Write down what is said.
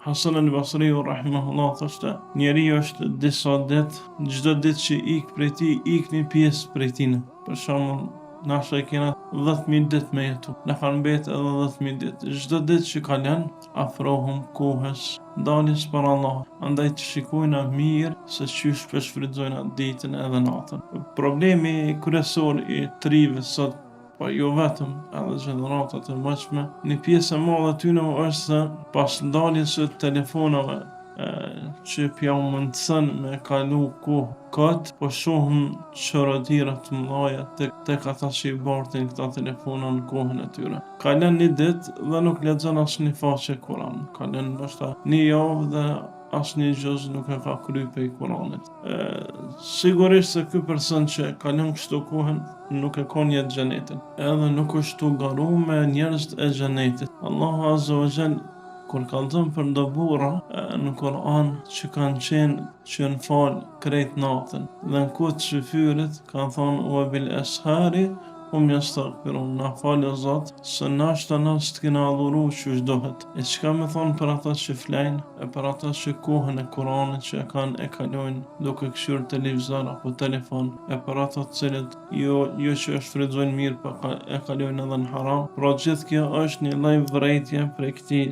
Hasan al-Basriu rahimahullah thoshte, njeriu është disa ditë, çdo ditë që ik prej tij, ik një pjesë prej tij. Për shembull, na kena 10.000 ditë me jetu, na kanë mbetë edhe 10.000 ditë. Çdo ditë që kalon, afrohum kohës daljes për Allah. Andaj të shikojna mirë se çysh po shfrytëzojna ditën edhe natën. Problemi kryesor i trive sot, po jo vetëm, edhe gjeneratat e mëdhshme, një pjesë e madhe e tyre është se pas ndaljes së telefonave që pja u mundësën me kalu kohë këtë, po shohëm çorëdira të mëdha tek ata që i bartin këta telefona në kohën e tyre. Kalon një ditë dhe nuk lexon asnjë faqe Kur'an. Kalon ndoshta një javë dhe asnjë gjë nuk e ka kryer pe Kur'anit. Sigurisht se ky person që kalon kështu kohën nuk e ka jetë xhenetin, edhe nuk është tu garu me njerëzit e xhenetit. Allahu Azza wa Jall kur ka thënë për ndo burra në Kur'an që kanë qenë që në falë krejt natën, dhe në kohë të shëfyrit ka thonë wa bil ashari hum yastaghfirun, na falë Zot se nashta të kena adhuru që dohet. E çka me thonë për ata që flejnë, e për ata që kohën e Kur'anit që e kalojnë duke këshyr televizor apo telefon, e për ata të cilët jo që e shfrytëzojnë mirë, pa e kalojnë edhe në haram. Pra gjithë kjo është një lloj vërejtje prej këtij